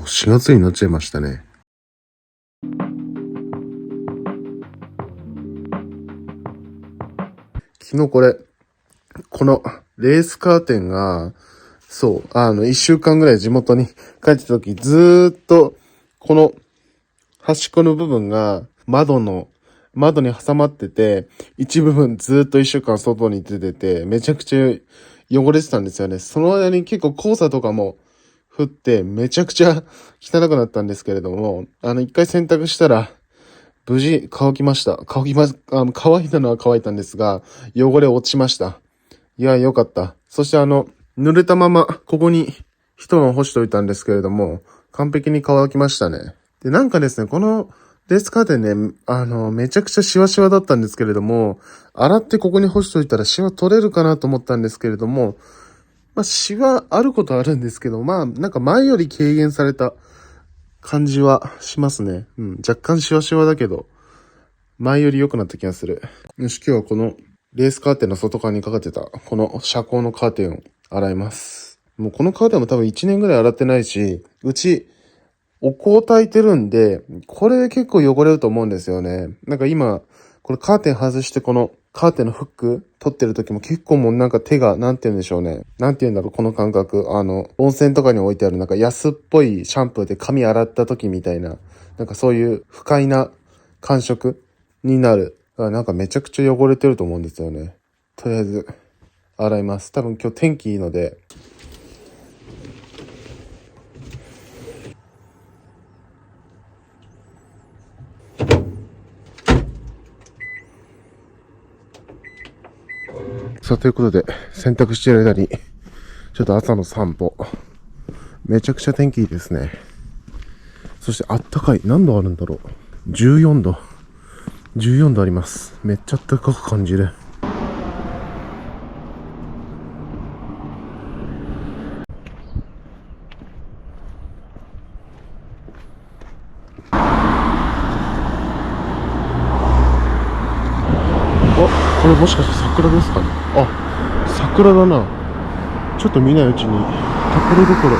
4月になっちゃいましたね。昨日このレースカーテンが、そう、1週間ぐらい地元に帰ってた時、ずーっと、この端っこの部分が窓に挟まってて、一部分ずーっと1週間外に出てて、めちゃくちゃ汚れてたんですよね。その間に結構黄砂とかも降って、めちゃくちゃ汚くなったんですけれども、一回洗濯したら、無事乾きました。乾いたのは乾いたんですが、汚れ落ちました。いや、よかった。そして濡れたまま、ここに一晩干しといたんですけれども、完璧に乾きましたね。で、なんかですね、このレースカーテンね、めちゃくちゃシワシワだったんですけれども、洗ってここに干しといたらシワ取れるかなと思ったんですけれども、シワあることはあるんですけど、なんか前より軽減された感じはしますね。若干シワシワだけど、前より良くなった気がする。よし、今日はこのレースカーテンの外側にかかってた、この遮光のカーテンを洗います。もうこのカーテンも多分1年ぐらい洗ってないし、うち、お香を焚いてるんで、これで結構汚れると思うんですよね。なんか今、これカーテン外してこのカーテンのフック取ってる時も結構もうなんか手が、なんて言うんでしょうね。なんて言うんだろう、この感覚。温泉とかに置いてあるなんか安っぽいシャンプーで髪洗った時みたいな、なんかそういう不快な感触になる。なんかめちゃくちゃ汚れてると思うんですよね。とりあえず、洗います。多分今日天気いいので、さあ、ということで、洗濯している間に、ちょっと朝の散歩。めちゃくちゃ天気いいですね。そしてあったかい。何度あるんだろう。14度。14度あります。めっちゃあったかく感じる。これもしかして桜ですかね。桜だな。ちょっと見ないうちに、ところどころ、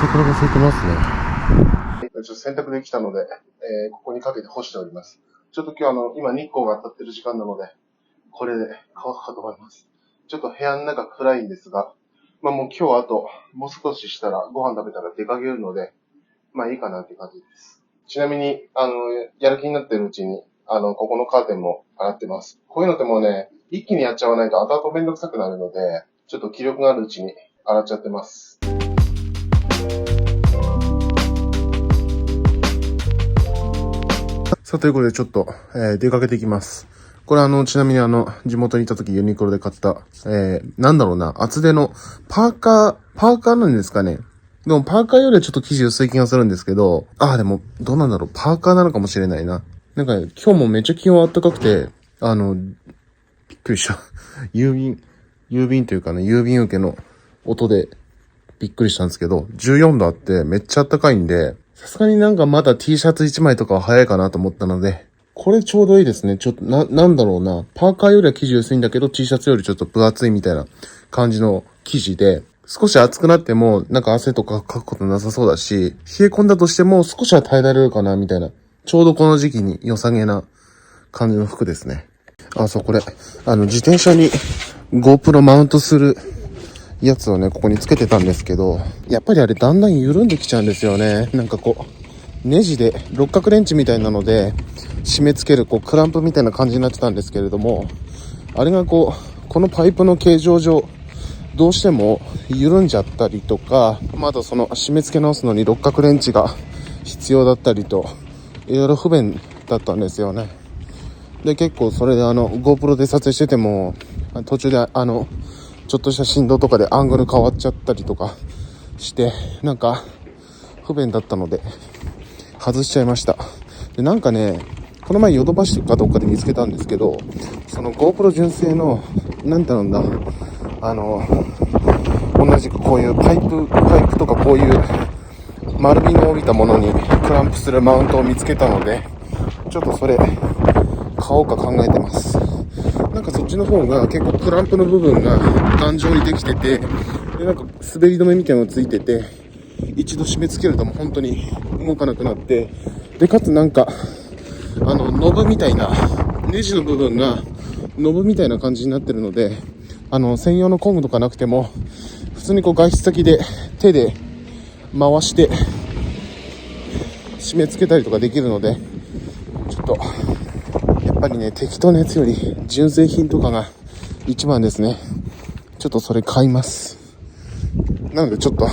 桜が咲いてますね。ちょっと洗濯できたので、ここにかけて干しております。ちょっと今日今日光が当たってる時間なので、これで乾くかと思います。ちょっと部屋の中暗いんですが、もう今日あと、もう少ししたらご飯食べたら出かけるので、いいかなって感じです。ちなみに、やる気になってるうちに、ここのカーテンも洗ってます。こういうのってもうね、一気にやっちゃわないと後々めんどくさくなるので、ちょっと気力があるうちに洗っちゃってます。さあ、ということでちょっと、出かけていきます。これちなみに地元にいた時ユニクロで買った、なんだろうな、厚手のパーカーなんですかね。でもパーカーよりはちょっと生地薄い気がするんですけど、でも、どうなんだろう、パーカーなのかもしれないな。なんか、今日もめっちゃ気温暖かくて、びっくりした。郵便というかね、郵便受けの音でびっくりしたんですけど、14度あってめっちゃ暖かいんで、さすがになんかまだ T シャツ1枚とかは早いかなと思ったので、これちょうどいいですね。ちょっとなんだろうな。パーカーよりは生地薄いんだけど、T シャツよりちょっと分厚いみたいな感じの生地で、少し暑くなっても、なんか汗とかかくことなさそうだし、冷え込んだとしても少しは耐えられるかな、みたいな。ちょうどこの時期に良さげな感じの服ですね。そう、これ。自転車に GoPro マウントするやつをね、ここにつけてたんですけど、やっぱりあれだんだん緩んできちゃうんですよね。なんかこう、ネジで六角レンチみたいなので、締め付けるクランプみたいな感じになってたんですけれども、あれがこのパイプの形状上、どうしても緩んじゃったりとか、まだその締め付け直すのに六角レンチが必要だったりと、いろいろ不便だったんですよね。で、結構それでGoPro で撮影してても、途中でちょっとした振動とかでアングル変わっちゃったりとかして、なんか不便だったので、外しちゃいました。で、なんかね、この前ヨドバシかどっかで見つけたんですけど、その GoPro 純正の、なんてなんだ、同じくこういうパイプとかこういう丸みの帯びたものにクランプするマウントを見つけたので、ちょっとそれ買おうか考えてます。なんかそっちの方が結構クランプの部分が頑丈にできてて、でなんか滑り止めみたいなのついてて、一度締め付けるともう本当に動かなくなって、で、かつなんか、ノブみたいな、ネジの部分が、ノブみたいな感じになってるので、専用の工具とかなくても、普通にこう外出先で手で回して、締め付けたりとかできるので、ちょっと、やっぱりね、適当なやつより、純正品とかが一番ですね。ちょっとそれ買います。なのでちょっと、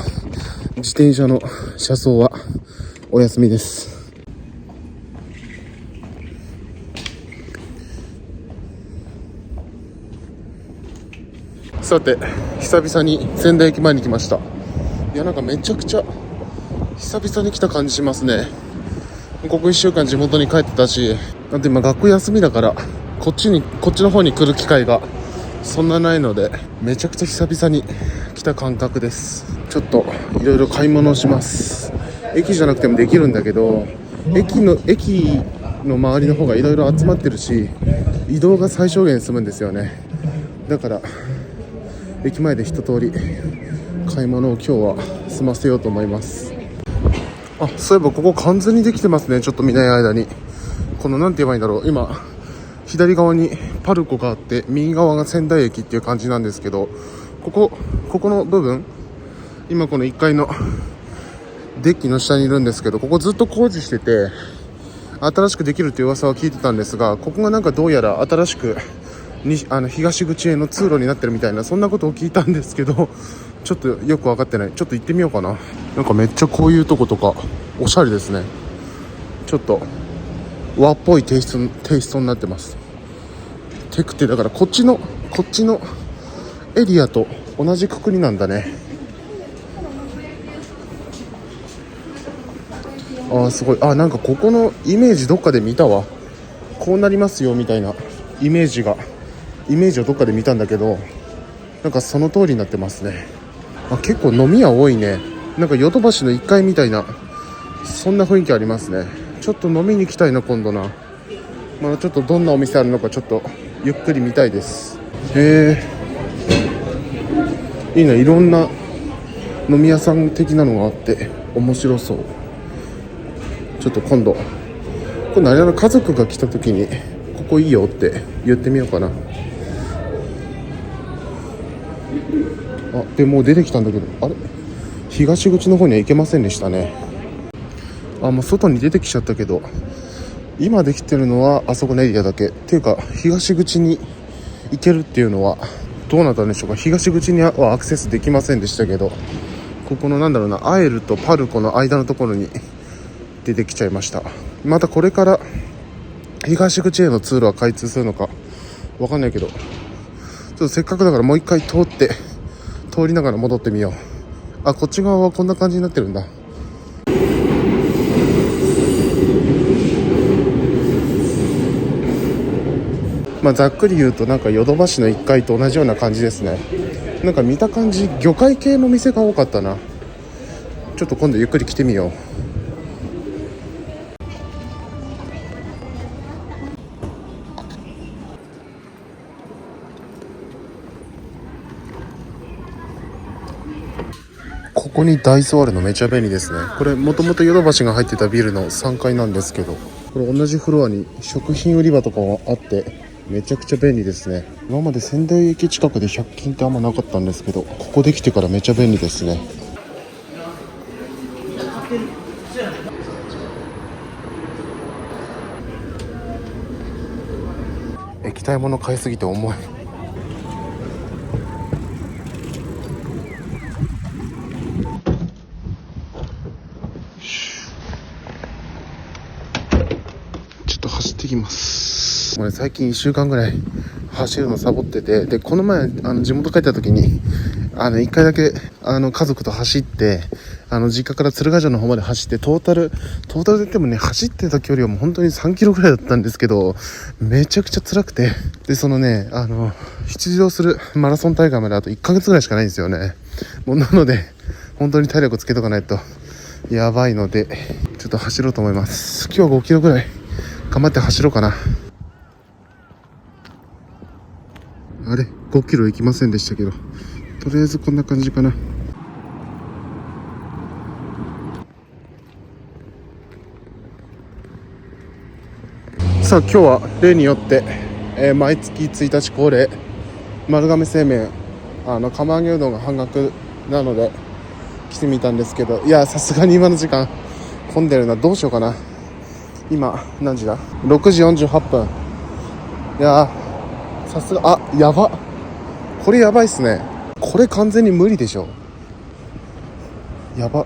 自転車の車窓はお休みです。さて、久々に仙台駅前に来ました。いや、なんかめちゃくちゃ久々に来た感じしますね。ここ1週間地元に帰ってたし、だって今学校休みだからこっちの方に来る機会がそんなないので、めちゃくちゃ久々に来た感覚です。ちょっといろいろ買い物をします。駅じゃなくてもできるんだけど、駅の周りの方がいろいろ集まってるし、移動が最小限済むんですよね。だから駅前で一通り買い物を今日は済ませようと思います。あ、そういえばここ完全にできてますね。ちょっと見ない間に。このなんて言えばいいんだろう。今、左側にパルコがあって、右側が仙台駅っていう感じなんですけど、ここの部分、今この1階のデッキの下にいるんですけど、ここずっと工事してて、新しくできるっていう噂は聞いてたんですが、ここがなんかどうやら新しく東口への通路になってるみたいな、そんなことを聞いたんですけど、ちょっとよく分かってない。ちょっと行ってみようかな。なんかめっちゃこういうとことかおしゃれですね。ちょっと和っぽいテイストになってます。テクってだからこっちのエリアと同じくくりなんだね。あーすごい。あ、なんかここのイメージどっかで見たわ。こうなりますよみたいなイメージをどっかで見たんだけど、なんかその通りになってますね。あ、結構飲み屋多いね。なんかヨドバシの1階みたいな、そんな雰囲気ありますね。ちょっと飲みに行きたいな今度な。まだちょっとどんなお店あるのかちょっとゆっくり見たいです。へえ、いいな。いろんな飲み屋さん的なのがあって面白そう。ちょっと今度あれの家族が来た時にここいいよって言ってみようかな。あ、でもう出てきたんだけど、あれ、東口の方には行けませんでしたね。あ、もう外に出てきちゃったけど、今できてるのはあそこのエリアだけっていうか、東口に行けるっていうのはどうなったんでしょうか。東口にはアクセスできませんでしたけど、ここのなんだろうな、アエルとパルコの間のところに出てきちゃいました。またこれから東口への通路は開通するのかわかんないけど、ちょっとせっかくだからもう一回通りながら戻ってみよう。あ、こっち側はこんな感じになってるんだ。まあざっくり言うとなんかヨドバシの1階と同じような感じですね。なんか見た感じ魚介系の店が多かったな。ちょっと今度ゆっくり来てみよう。ここにダイソーあるのめちゃ便利ですね。これもともとヨドバシが入ってたビルの3階なんですけど、これ同じフロアに食品売り場とかもあってめちゃくちゃ便利ですね。今まで仙台駅近くで100均ってあんまなかったんですけど、ここできてからめちゃ便利ですね。液体物買いすぎて重い。ちょっと走ってきます。俺最近1週間ぐらい走るのサボってて、でこの前地元帰った時に1回だけ家族と走って、実家から鶴ヶ城の方まで走って、トータルで言ってもね、走ってた距離はもう本当に3キロぐらいだったんですけど、めちゃくちゃ辛くて、でそのね出場するマラソン大会まであと1ヶ月ぐらいしかないんですよね。もうなので本当に体力つけとかないとやばいので、ちょっと走ろうと思います。今日は5キロぐらい頑張って走ろうかな。あれ5キロ行きませんでしたけど、とりあえずこんな感じかな。さあ今日は例によって、毎月1日恒例丸亀製麺釜揚げうどんが半額なので来てみたんですけど、いやさすがに今の時間混んでるな。どうしようかな。今何時だ、6時48分。いやさすが、やば、これやばいっすね。これ完全に無理でしょ。やば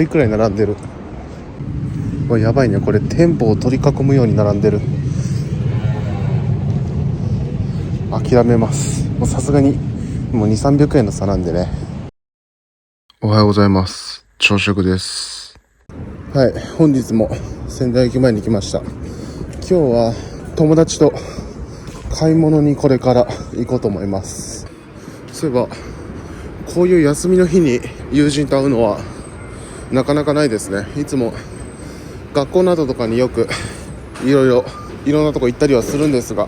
いくらい並んでる。やばいね、これ店舗を取り囲むように並んでる。諦めます。もうさすがにもう2、300円の差なんでね。おはようございます。朝食です。はい、本日も仙台駅前に来ました。今日は友達と買い物にこれから行こうと思います。そういえばこういう休みの日に友人と会うのはなかなかないですね。いつも学校などとかによくいろんなとこ行ったりはするんですが、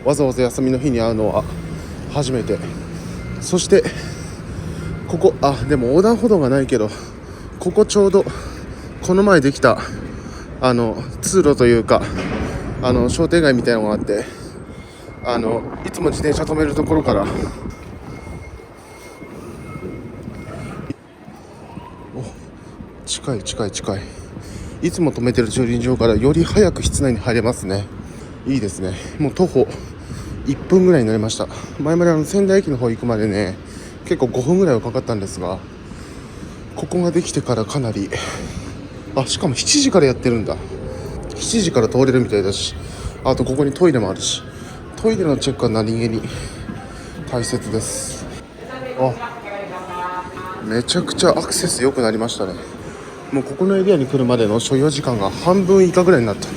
わざわざ休みの日に会うのは初めて。そしてここでも横断歩道がないけど、ここちょうどこの前できた通路というか商店街みたいなのがあって、いつも自転車止めるところから近い。いつも止めてる駐輪場からより早く室内に入れますね。いいですね。もう徒歩1分ぐらいになりました。前まで仙台駅の方行くまでね、結構5分ぐらいはかかったんですが、ここができてからかなり、しかも7時からやってるんだ。7時から通れるみたいだし、あとここにトイレもあるし、トイレのチェックは何気に大切です。めちゃくちゃアクセス良くなりましたね。もうここのエリアに来るまでの所要時間が半分以下ぐらいになった。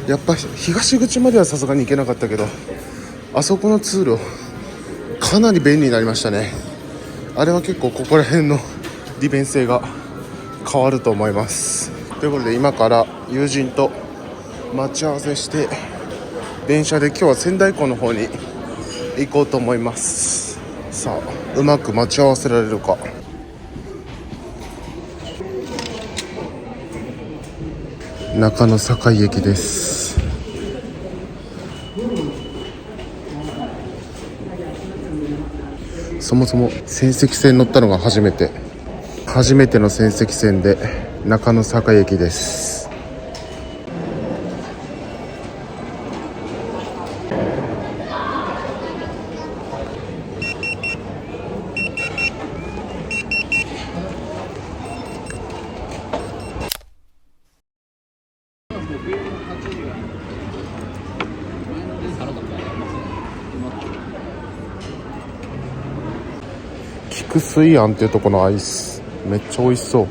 やっぱ東口まではさすがに行けなかったけど、あそこの通路かなり便利になりましたね。あれは結構ここら辺の利便性が変わると思います。ということで今から友人と待ち合わせして電車で今日は仙台港の方に行こうと思います。さあうまく待ち合わせられるか。中野坂井駅です。そもそも仙石線乗ったのが初めての仙石線で中野坂井駅です。菊水庵っていうところのアイスめっちゃ美味しそう。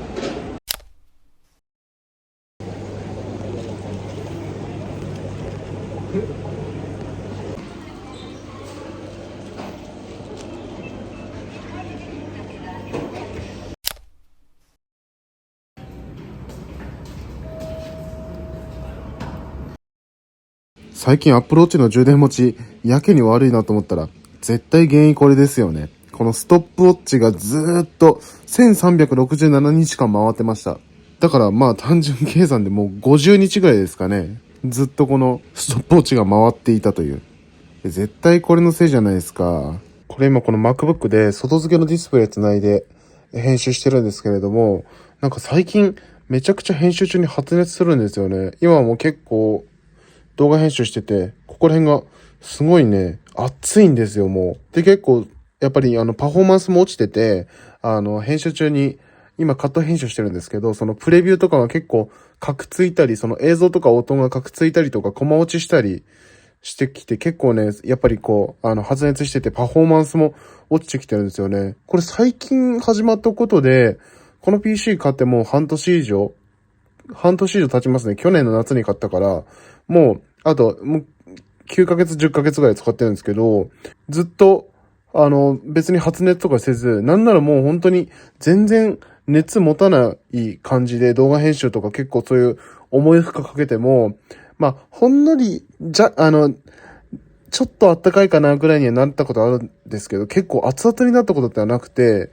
最近アップルウォッチの充電持ちやけに悪いなと思ったら、絶対原因これですよね。このストップウォッチがずーっと1367日間回ってました。だからまあ単純計算でもう50日ぐらいですかね。ずっとこのストップウォッチが回っていたという。絶対これのせいじゃないですか。これ今この MacBook で外付けのディスプレイつないで編集してるんですけれども、なんか最近めちゃくちゃ編集中に発熱するんですよね。今はもう結構動画編集してて、ここら辺がすごいね、熱いんですよ、もう。で、結構、やっぱりパフォーマンスも落ちてて、編集中に、今カット編集してるんですけど、そのプレビューとかが結構、カクついたり、その映像とか音がカクついたりとか、コマ落ちしたりしてきて、結構ね、やっぱりこう、発熱してて、パフォーマンスも落ちてきてるんですよね。これ最近始まったことで、この PC 買ってもう半年以上経ちますね。去年の夏に買ったから、もう9ヶ月、10ヶ月ぐらい使ってるんですけど、ずっと、別に発熱とかせず、なんならもう本当に全然熱持たない感じで動画編集とか結構そういう重い負荷かけても、まあ、ほんのり、ちょっとあったかいかなぐらいにはなったことあるんですけど、結構熱々になったことってはなくて、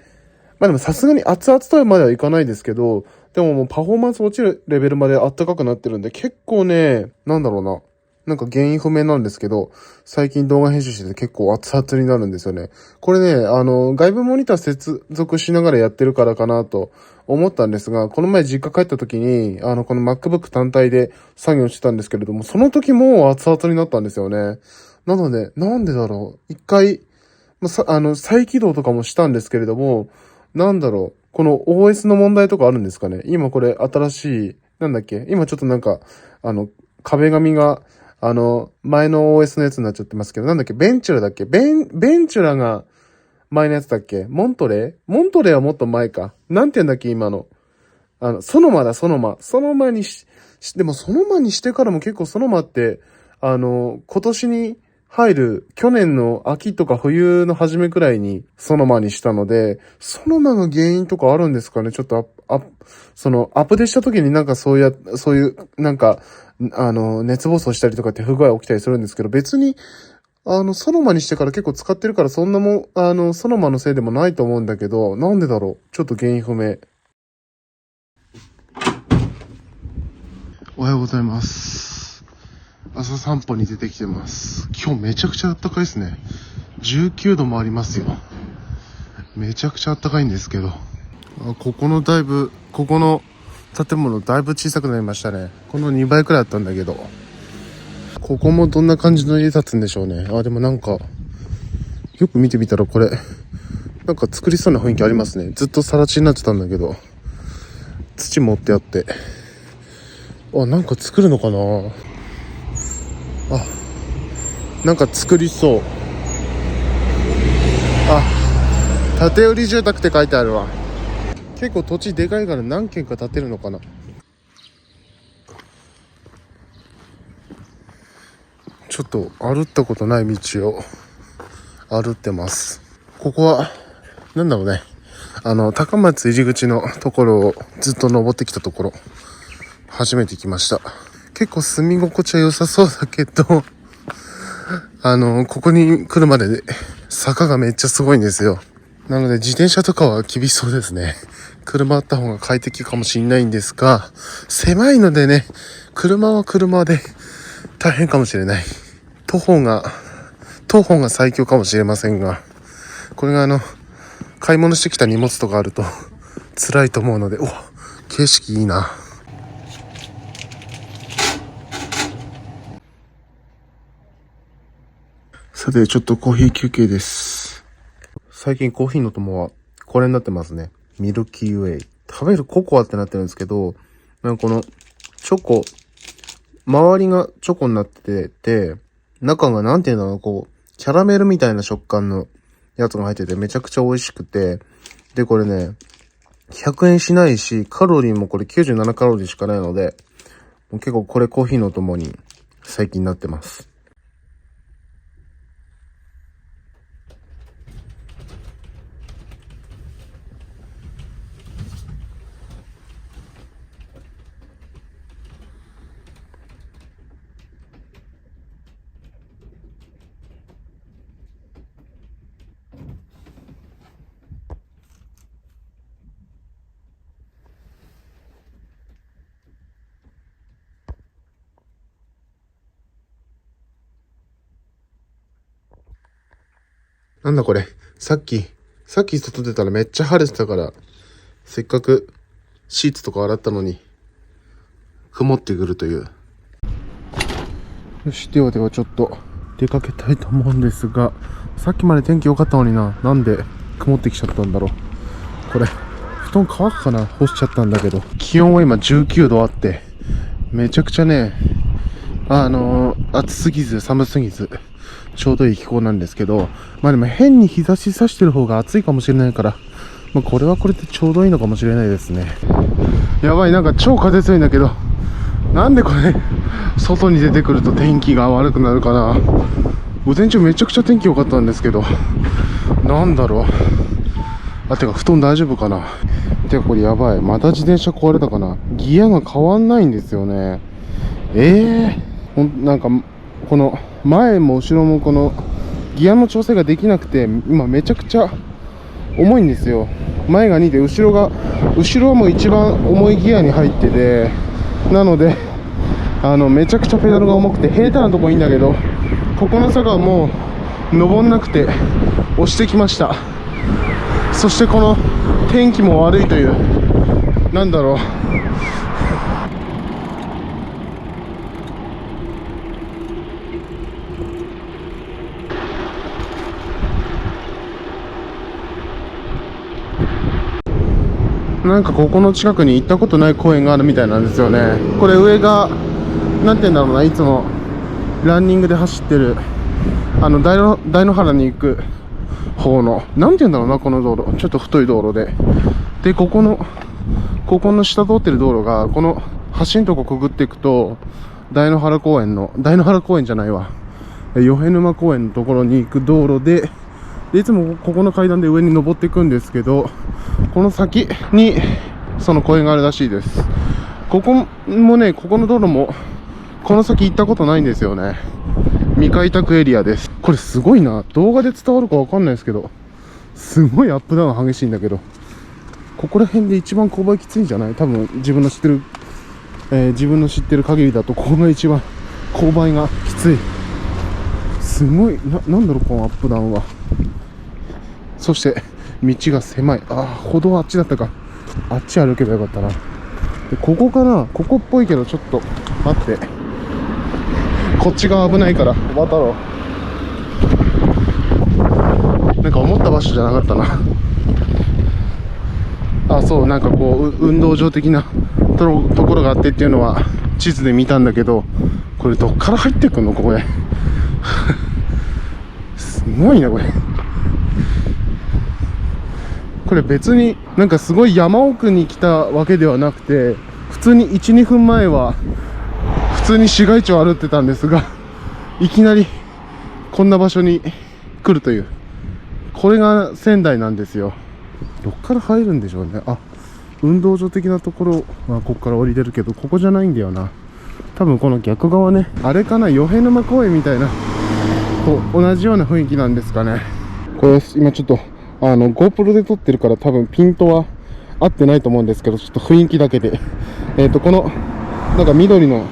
まあでもさすがに熱々とまではいかないですけど、でももうパフォーマンス落ちるレベルまで暖かくなってるんで、結構ね、なんだろうな。なんか原因不明なんですけど、最近動画編集してて結構熱々になるんですよね。これね、外部モニター接続しながらやってるからかなと思ったんですが、この前実家帰った時に、この MacBook 単体で作業してたんですけれども、その時も熱々になったんですよね。なので、なんでだろう。一回、再起動とかもしたんですけれども、なんだろう。この OS の問題とかあるんですかね。今これ新しい、なんだっけ今ちょっとなんか、壁紙が、前の OS のやつになっちゃってますけど、なんだっけベンチュラだっけベンチュラが前のやつだっけモントレーはもっと前か。なんて言うんだっけ今の。ソノマだ、ソノマ。ソノマにでもソノマにしてからも結構ソノマって、今年に入る去年の秋とか冬の初めくらいにソノマにしたので、ソノマが原因とかあるんですかねちょっとアップデートした時になんかそういう、なんか、熱暴走したりとかって不具合起きたりするんですけど、別に、ソノマにしてから結構使ってるからそんなもん、ソノマのせいでもないと思うんだけど、なんでだろうちょっと原因不明。おはようございます。朝散歩に出てきてます。今日めちゃくちゃ暖かいですね。19度もありますよ。めちゃくちゃ暖かいんですけど。ここの建物だいぶ小さくなりましたね。この2倍くらいあったんだけど。ここもどんな感じの家建つんでしょうね。でもなんか、よく見てみたらこれ、なんか作りそうな雰囲気ありますね。ずっと更地になってたんだけど、土持ってあって。なんか作るのかななんか作りそう。建売り住宅って書いてあるわ。結構土地でかいから何軒か建てるのかな。ちょっと歩ったことない道を歩ってます。ここは、なんだろうね。高松入り口のところをずっと登ってきたところ、初めて来ました。結構住み心地は良さそうだけど、ここに来るまで坂がめっちゃすごいんですよ。なので自転車とかは厳しそうですね。車あった方が快適かもしれないんですが、狭いのでね、車は車で大変かもしれない。徒歩が最強かもしれませんが、これが買い物してきた荷物とかあると辛いと思うので、景色いいな。さて、ちょっとコーヒー休憩です。最近コーヒーの友はこれになってますね。ミルキーウェイ。食べるココアってなってるんですけど、なんかこのチョコ、周りがチョコになってて、中がなんていうのこう、キャラメルみたいな食感のやつが入っててめちゃくちゃ美味しくて、で、これね、100円しないし、カロリーもこれ97カロリーしかないので、もう結構これコーヒーの友に最近なってます。なんだこれ。さっき外出たらめっちゃ晴れてたから、せっかくシーツとか洗ったのに、曇ってくるという。よし、ではちょっと出かけたいと思うんですが、さっきまで天気良かったのにな。なんで曇ってきちゃったんだろう。これ、布団乾くかな干しちゃったんだけど。気温は今19度あって、めちゃくちゃね、暑すぎず寒すぎず、ちょうどいい気候なんですけど、でも変に日差し差してる方が暑いかもしれないから、これはこれでちょうどいいのかもしれないですね。やばい、なんか超風強いんだけど、なんでこれ、外に出てくると天気が悪くなるかな。午前中めちゃくちゃ天気良かったんですけど、なんだろう。てか布団大丈夫かな。てかこれやばい。また自転車壊れたかな。ギアが変わんないんですよね。なんか、この前も後ろもこのギアの調整ができなくて、今めちゃくちゃ重いんですよ。前が2で後ろはもう一番重いギアに入ってて、なのでめちゃくちゃペダルが重くて平坦なとこいいんだけど、ここの坂はもう登んなくて押してきました。そしてこの天気も悪いという、なんだろう、なんかここの近くに行ったことない公園があるみたいなんですよね。これ上がなんて言うんだろうな、いつもランニングで走ってる大野原に行く方の、なんて言うんだろうな、この道路、ちょっと太い道路で、ここの下通ってる道路がこの橋のとこくぐっていくと大野原公園じゃないわ、与平沼公園のところに行く道路で、いつもここの階段で上に登っていくんですけど、この先にその公園があるらしいです。ここもね、ここの道路もこの先行ったことないんですよね。未開拓エリアです。これすごいな、動画で伝わるかわかんないですけど、すごいアップダウン激しいんだけど、ここら辺で一番勾配きついんじゃない？多分自分の知ってる限りだとここが一番勾配がきつい。すごいなんだろう、このアップダウンは。そして道が狭い。歩道あっちだったか。あっち歩けばよかったな。でここかな、ここっぽいけど、ちょっと待って、こっち側危ないから渡ろう。なんか思った場所じゃなかったな。そう、なんかこう運動場的なところがあってっていうのは地図で見たんだけど、これどっから入ってくんのここへすごいなこれ。これ別になんかすごい山奥に来たわけではなくて、普通に 1,2 分前は普通に市街地を歩ってたんですが、いきなりこんな場所に来るという、これが仙台なんですよ。どっから入るんでしょうね。運動場的なところはここから降りれるけど、ここじゃないんだよな。多分この逆側ね、あれかな、与平沼公園みたいなと同じような雰囲気なんですかね。これ今ちょっとGoPro で撮ってるから多分ピントは合ってないと思うんですけど、ちょっと雰囲気だけでこのなんか緑の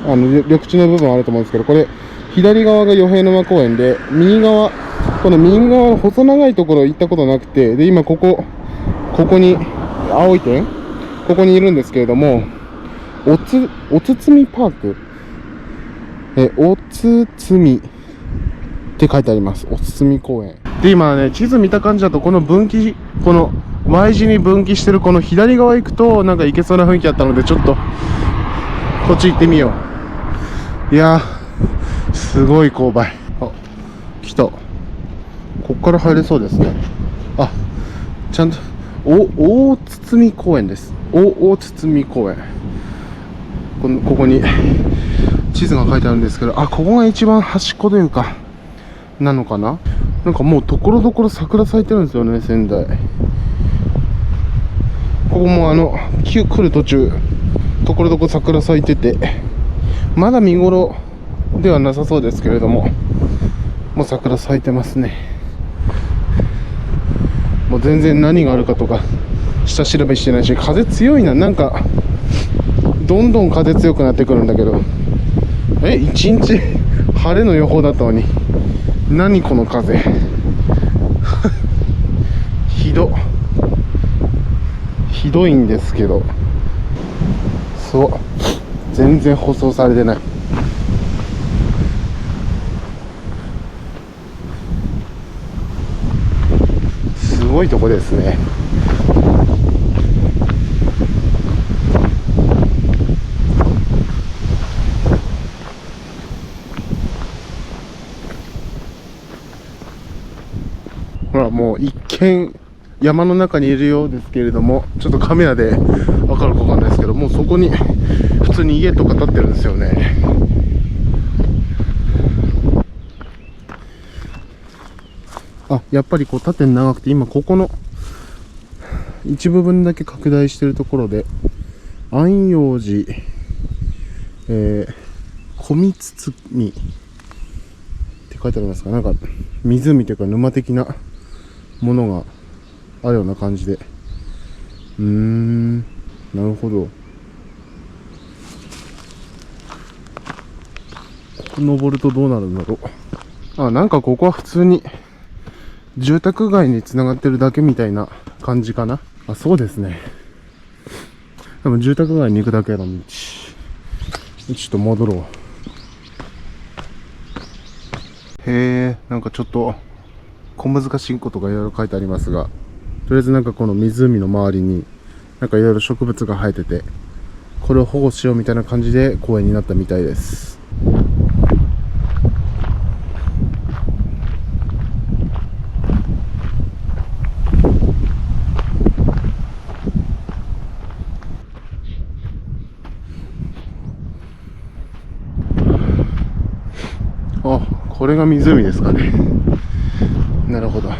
緑地の部分あると思うんですけど、これ左側が与平沼公園で、右側の細長いところ行ったことなくて、で今ここに青い点、ここにいるんですけれども、おつつみパーク、おつつみって書いてあります。おつつみ公園で、今ね地図見た感じだとこの Y 字に分岐してるこの左側行くとなんか行けそうな雰囲気あったので、ちょっとこっち行ってみよう。いやーすごい勾配。来た。こっから入れそうですね。ちゃんと大堤公園です。大堤公園。ここに地図が書いてあるんですけど、ここが一番端っこというかなのかな。なんかもうところどころ桜咲いてるんですよね、仙台。ここも来る途中ところどころ桜咲いてて、まだ見頃ではなさそうですけれども、もう桜咲いてますね。もう全然何があるかとか下調べしてないし、風強いな。なんかどんどん風強くなってくるんだけど、一日晴れの予報だったのに、何この風ひどいんですけど、そう、全然舗装されてない。すごいとこですね。ほら、もう一見山の中にいるようですけれども、ちょっとカメラで分かるか分かんないですけど、もうそこに普通に家とか建ってるんですよね。やっぱりこう縦に長くて、今ここの一部分だけ拡大してるところで、安養寺、小見包って書いてありますか。なんか湖というか沼的なものがあるような感じで。なるほど。ここ登るとどうなるんだろう。あ、なんかここは普通に住宅街に繋がってるだけみたいな感じかな。あ、そうですね。多分住宅街に行くだけの道。ちょっと戻ろう。へえ、なんかちょっと小難しいことがいろいろ書いてありますが、とりあえずなんかこの湖の周りになんかいろいろ植物が生えてて、これを保護しようみたいな感じで公園になったみたいです。あ、これが湖ですかね。なるほど。で、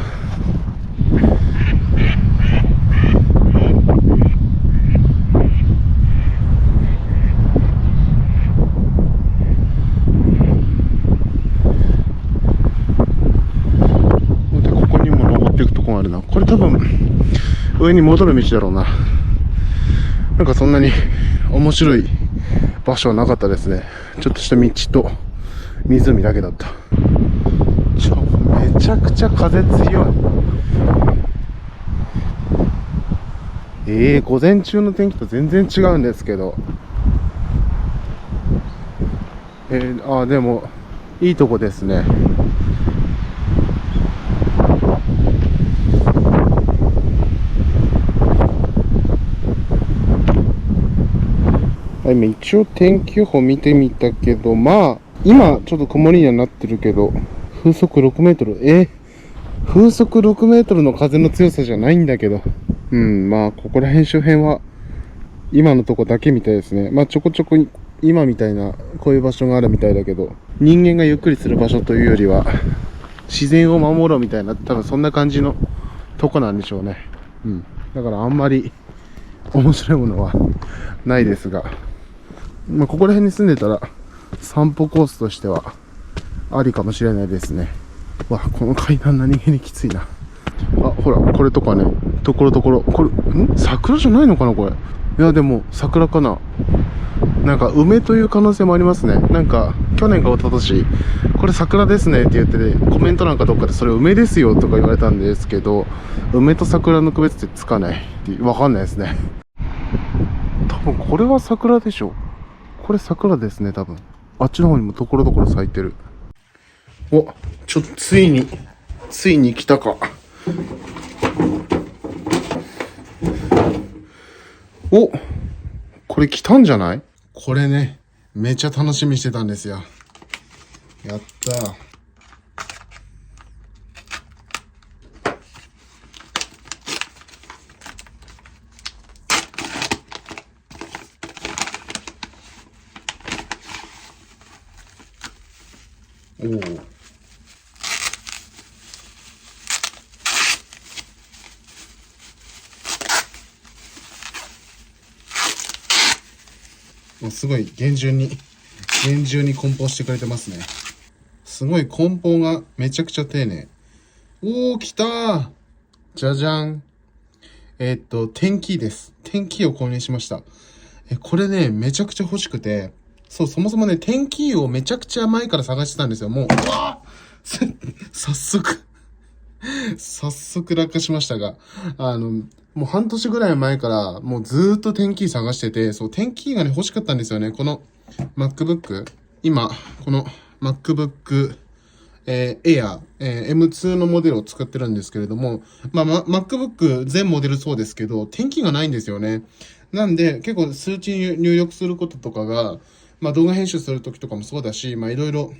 ここにも登っていくとこがあるな。これ多分上に戻る道だろうな。なんかそんなに面白い場所はなかったですね。ちょっとした道と湖だけだった。めちゃくちゃ風強い。午前中の天気と全然違うんですけど。でも、いいとこですね。今一応天気予報見てみたけど、まあ、今ちょっと曇りにはなってるけど、風速6メートル。風速6メートルの風の強さじゃないんだけど。まあ、ここら辺周辺は、今のとこだけみたいですね。まあ、ちょこちょこ今みたいな、こういう場所があるみたいだけど、人間がゆっくりする場所というよりは、自然を守ろうみたいな、多分そんな感じのとこなんでしょうね。だからあんまり面白いものはないですが、まあ、ここら辺に住んでたら、散歩コースとしては、ありかもしれないですね。わ、この階段何気にきついな。あ、ほら、これとかね、ところどころ、これ、桜じゃないのかな、これ。いや、でも、桜かな。なんか、梅という可能性もありますね。なんか、去年か一昨年、これ桜ですねって言ってて、コメントなんかどっかでそれ梅ですよとか言われたんですけど、梅と桜の区別ってつかないって、わかんないですね。多分、これは桜でしょ。これ桜ですね、多分。あっちの方にもところどころ咲いてる。ついに来たか。これ来たんじゃない？これね、めちゃ楽しみにしてたんですよ。やったー。すごい厳重に梱包してくれてますね。すごい梱包がめちゃくちゃ丁寧。来たー。じゃじゃん。テンキーです。テンキーを購入しました。これね、めちゃくちゃ欲しくて、そもそもね、テンキーをめちゃくちゃ前から探してたんですよ。もう、早速落下しましたが、もう半年ぐらい前から、もうずーっとテンキー探してて、テンキーがね、欲しかったんですよね。この MacBook。今、この MacBook Air、M2 のモデルを使ってるんですけれども、MacBook 全モデルそうですけど、天気がないんですよね。なんで、結構数値に入力することとかが、動画編集するときとかもそうだし、いろいろ、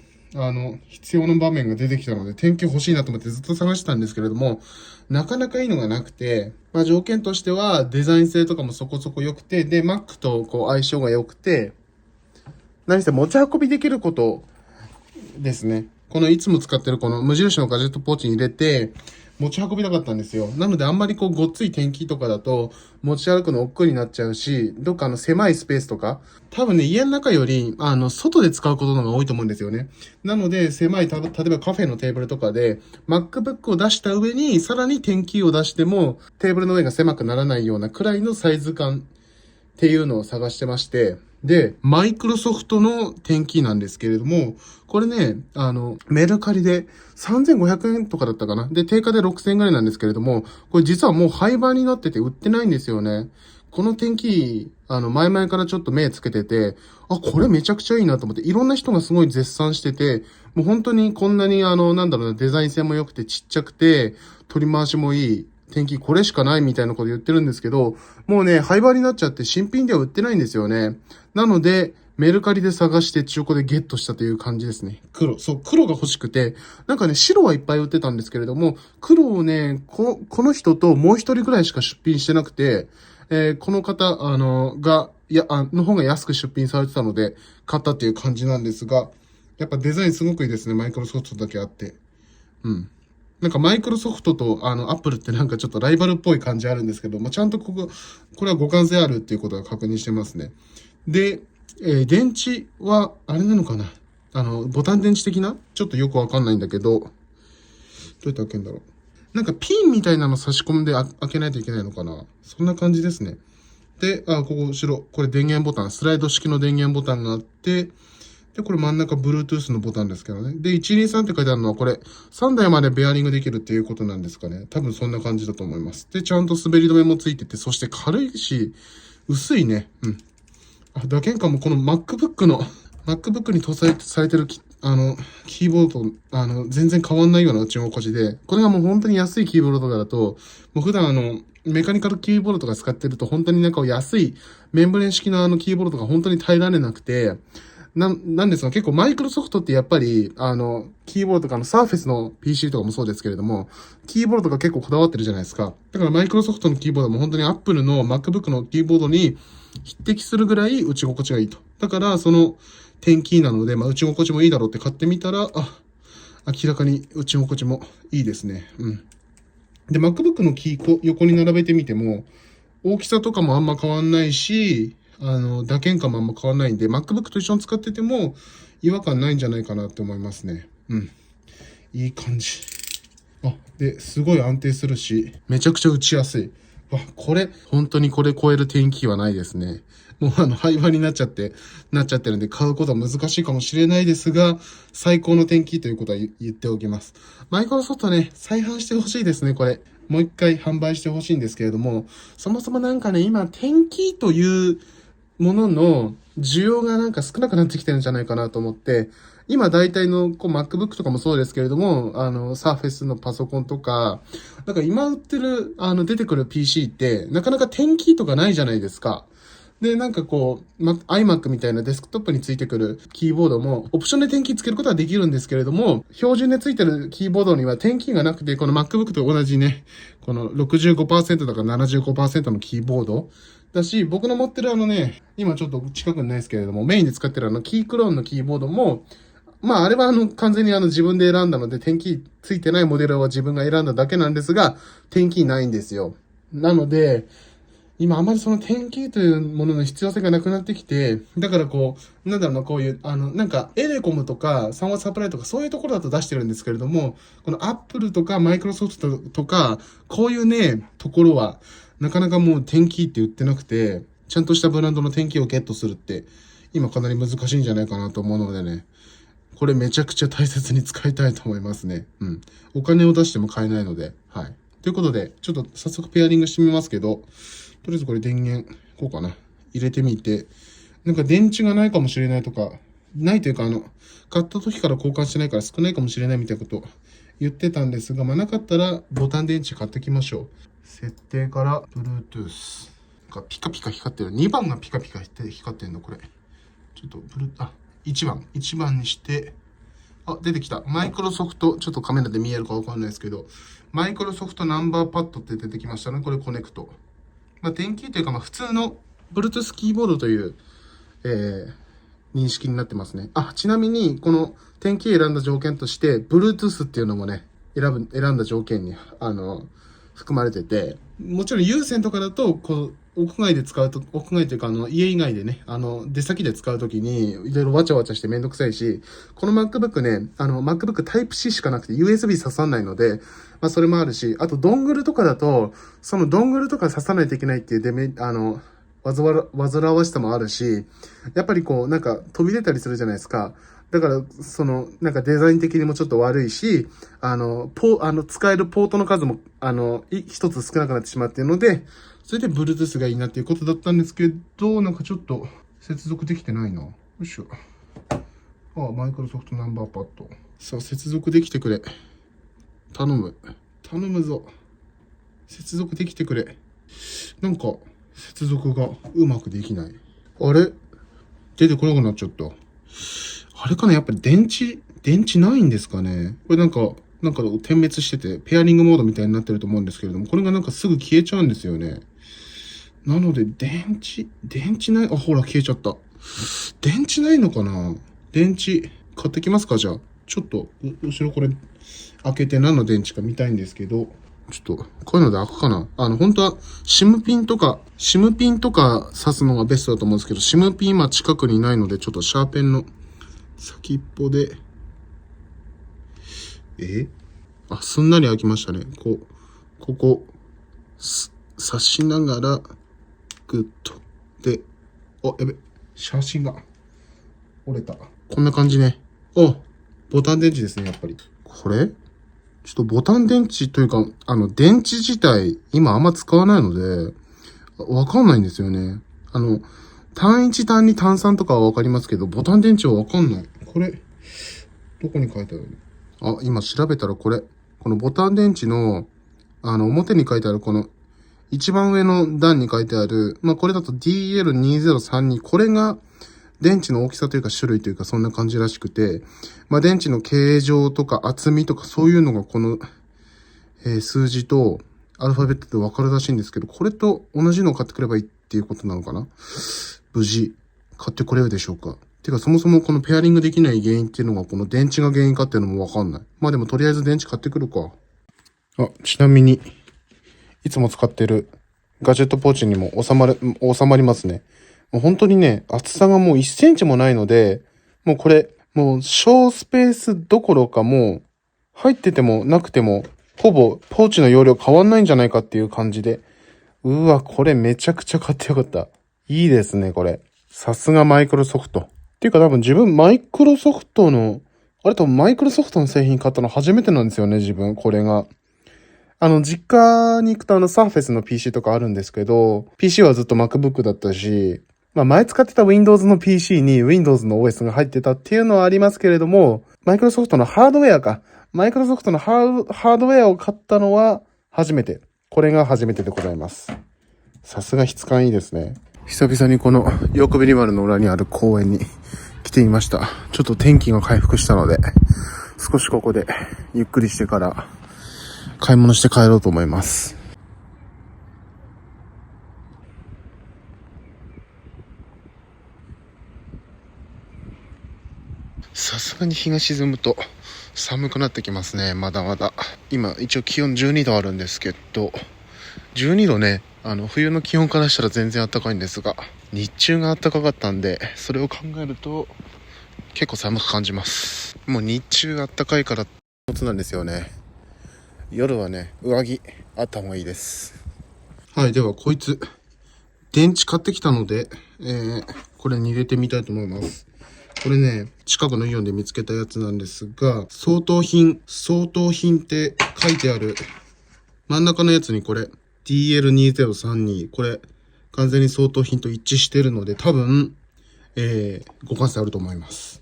必要な場面が出てきたので、天気欲しいなと思ってずっと探してたんですけれども、なかなかいいのがなくて、条件としてはデザイン性とかもそこそこ良くて、で、Mac と相性が良くて、何せ持ち運びできることですね。このいつも使ってるこの無印のガジェットポーチに入れて、持ち運びたかったんですよ。なのであんまりこうごっつい天気とかだと持ち歩くの億劫になっちゃうし、どっか狭いスペースとか、多分ね、家の中より外で使うことの方が多いと思うんですよね。なので狭い、例えばカフェのテーブルとかで MacBook を出した上にさらに天気を出してもテーブルの上が狭くならないようなくらいのサイズ感っていうのを探してまして、で、マイクロソフトの天気なんですけれども、これね、メルカリで3500円とかだったかな。で、定価で6000円ぐらいなんですけれども、これ実はもう廃盤になってて売ってないんですよね。この天気、前々からちょっと目つけてて、あ、これめちゃくちゃいいなと思って、いろんな人がすごい絶賛してて、もう本当にこんなにデザイン性も良くてちっちゃくて、取り回しもいい。天気これしかないみたいなこと言ってるんですけど、もうね、廃盤になっちゃって新品では売ってないんですよね。なので、メルカリで探して中古でゲットしたという感じですね。黒が欲しくて、なんかね、白はいっぱい売ってたんですけれども、黒をね、この人ともう一人ぐらいしか出品してなくて、この方、の方が安く出品されてたので、買ったっていう感じなんですが、やっぱデザインすごくいいですね。マイクロソフトだけあって。うん。なんかマイクロソフトとアップルってなんかちょっとライバルっぽい感じあるんですけど、ちゃんとこれは互換性あるっていうことが確認してますね。で、電池は、あれなのかな、ボタン電池的なちょっとよくわかんないんだけど、どうやって開けるんだろう。なんかピンみたいなの差し込んで開けないといけないのかな、そんな感じですね。で、ここ後ろ、これ電源ボタン、スライド式の電源ボタンがあって、で、これ真ん中 Bluetooth のボタンですけどね。で、123って書いてあるのはこれ、3台までベアリングできるっていうことなんですかね。多分そんな感じだと思います。で、ちゃんと滑り止めもついてて、そして軽いし、薄いね。うん。打鍵感もこの MacBook に搭載されてるキーボードと、全然変わんないような打ち心地で、これがもう本当に安いキーボードとかだと、もう普段メカニカルキーボードとか使ってると本当になんか安いメンブレン式のキーボードとか本当に耐えられなくて、なんですが、結構マイクロソフトってやっぱり、キーボードとかサーフェスの PC とかもそうですけれども、キーボードとか結構こだわってるじゃないですか。だからマイクロソフトのキーボードも本当に Apple の MacBook のキーボードに匹敵するぐらい打ち心地がいいと。だから、その、10キーなので、打ち心地もいいだろうって買ってみたら、明らかに打ち心地もいいですね。うん。で、MacBook のキー横に並べてみても、大きさとかもあんま変わんないし、打鍵感もあんま変わんないんで、MacBook と一緒に使ってても違和感ないんじゃないかなって思いますね。うん。いい感じ。で、すごい安定するし、めちゃくちゃ打ちやすい。本当にこれ超える天気はないですね。もう廃盤になっちゃってるんで、買うことは難しいかもしれないですが、最高の天気ということは言っておきます。マイクロソフトね、再販してほしいですね、これ。もう一回販売してほしいんですけれども、そもそもなんかね、今、天気というものの需要がなんか少なくなってきてるんじゃないかなと思って、今大体のMacBook とかもそうですけれども、Surface のパソコンとか、なんか今売ってる、出てくる PC って、なかなか10キーとかないじゃないですか。で、なんかiMac みたいなデスクトップについてくるキーボードも、オプションで点キーつけることはできるんですけれども、標準でついてるキーボードには点キーがなくて、この MacBook と同じね、この 65% とか 75% のキーボードだし、僕の持ってる今ちょっと近くにないですけれども、メインで使ってるキークローンのキーボードも、あれは完全に自分で選んだので、点キーついてないモデルは自分が選んだだけなんですが、点キーないんですよ。なので、今あまりその点キーというものの必要性がなくなってきて、だからこういう、なんかエレコムとかサンワサプライとかそういうところだと出してるんですけれども、このアップルとかマイクロソフトとか、こういうね、ところは、なかなかもう点キーって売ってなくて、ちゃんとしたブランドの点キーをゲットするって、今かなり難しいんじゃないかなと思うのでね、これめちゃくちゃ大切に使いたいと思いますね。うん。お金を出しても買えないので、はい。ということで、ちょっと早速ペアリングしてみますけど、とりあえずこれ電源、こうかな。入れてみて、なんか電池がないかもしれないとか、ないというか買った時から交換してないから少ないかもしれないみたいなこと言ってたんですが、なかったらボタン電池買ってきましょう。設定から Bluetooth。なんかピカピカ光ってる。2番がピカピカ光ってるの、これ。ちょっと1番にして、出てきた。マイクロソフト、ちょっとカメラで見えるかわかんないですけど、マイクロソフトナンバーパッドって出てきましたね。これコネクト。電気というか、普通の Bluetooth キーボードという、認識になってますね。ちなみに、この点キー選んだ条件として、Bluetooth っていうのもね、選んだ条件に、含まれてて、もちろん有線とかだと、屋外で使うと、屋外というか、家以外でね、出先で使うときに、いろいろわちゃわちゃしてめんどくさいし、この MacBook ね、MacBook Type-C しかなくて USB 刺さんないので、それもあるし、あと、ドングルとかだと、そのドングルとか刺さないといけないっていう煩わしさもあるし、やっぱりなんか飛び出たりするじゃないですか。だから、なんかデザイン的にもちょっと悪いし、使えるポートの数も、一つ少なくなってしまうっていうので、それで Bluetooth がいいなっていうことだったんですけど、なんかちょっと接続できてないな。よいしょ。マイクロソフトナンバーパッド。さあ、接続できてくれ。頼む。頼むぞ。接続できてくれ。なんか、接続がうまくできない。あれ出てこなくなっちゃった。あれかなやっぱり電池ないんですかねこれなんか点滅してて、ペアリングモードみたいになってると思うんですけれども、これがなんかすぐ消えちゃうんですよね。なので、電池ない、ほら消えちゃった。電池ないのかな電池、買ってきますかじゃあ。ちょっと、後ろこれ、開けて何の電池か見たいんですけど、ちょっと、こういうので開くかな本当は、SIM ピンとか挿すのがベストだと思うんですけど、SIM ピン今近くにないので、ちょっとシャーペンの先っぽで、すんなり開きましたね。ここ、刺しながら、グッと。で、やべ、写真が折れた。こんな感じね。ボタン電池ですね、やっぱり。これちょっとボタン電池というか、電池自体、今あんま使わないので、わかんないんですよね。単1、単2、単3とかはわかりますけど、ボタン電池はわかんない。これ、どこに書いてあるの？今調べたらこのボタン電池の、表に書いてあるこの、一番上の段に書いてある、これだと DL2032、これが電池の大きさというか種類というかそんな感じらしくて、電池の形状とか厚みとかそういうのがこの、数字とアルファベットでわかるらしいんですけど、これと同じのを買ってくればいいっていうことなのかな？無事、買ってくれるでしょうか？てかそもそもこのペアリングできない原因っていうのがこの電池が原因かっていうのもわかんない。でもとりあえず電池買ってくるか。ちなみに、いつも使ってるガジェットポーチにも収まりますね。もう本当にね、厚さがもう1センチもないので、もうこれ、もう小スペースどころかもう入っててもなくてもほぼポーチの容量変わんないんじゃないかっていう感じで。これめちゃくちゃ買ってよかった。いいですね、これ。さすがマイクロソフト。っていうか多分自分マイクロソフトの製品買ったの初めてなんですよね、自分。これが。実家に行くとサーフェスの PC とかあるんですけど、PC はずっと MacBook だったし、前使ってた Windows の PC に Windows の OS が入ってたっていうのはありますけれども、マイクロソフトのハードウェアか。マイクロソフトのハードウェアを買ったのは初めて。これが初めてでございます。さすが質感いいですね。久々にこのヨークベリマルの裏にある公園に来ていました。ちょっと天気が回復したので、少しここでゆっくりしてから買い物して帰ろうと思います。さすがに日が沈むと寒くなってきますね。まだまだ。今一応気温12度あるんですけど、12度ね、冬の気温からしたら全然暖かいんですが、日中が暖かかったんで、それを考えると結構寒く感じます。もう日中暖かいからことなんですよね。夜はね、上着あった方がいいです。はい、ではこいつ電池買ってきたので、これに入れてみたいと思います。これね、近くのイオンで見つけたやつなんですが、相当品って書いてある真ん中のやつにこれ DL2032、これ完全に相当品と一致してるので多分、互換性あると思います。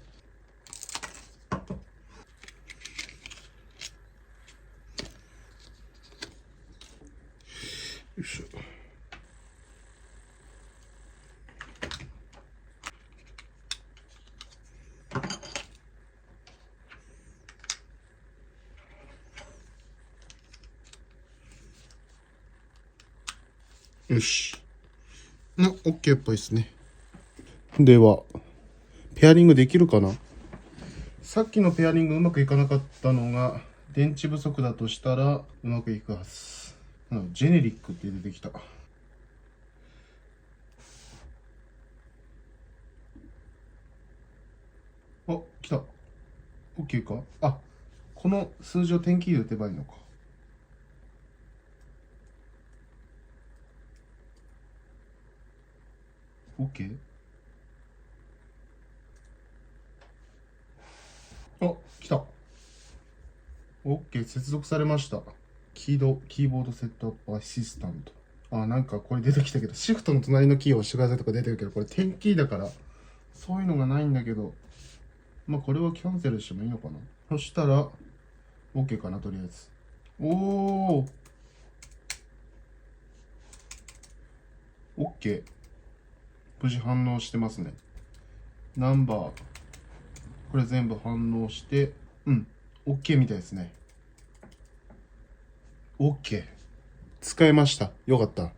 よいしょ。よし。OK っぽいですね。では、ペアリングできるかな。さっきのペアリングうまくいかなかったのが、電池不足だとしたらうまくいくはず。ジェネリックって出てきた。あ、来た。OK か。あ、この数字を点キーで打てばいいのか。OK？ あ、来た。OK、接続されました。キーボードセットアップアシスタント。あ、なんかこれ出てきたけど、シフトの隣のキーを押してくださいとか出てるけど、これ点キーだから、そういうのがないんだけど、まあこれはキャンセルしてもいいのかな。そしたら、OK かな、とりあえず。おー、OK。無事反応してますね。ナンバー。これ全部反応して、OK みたいですね。OK。使えました。よかった。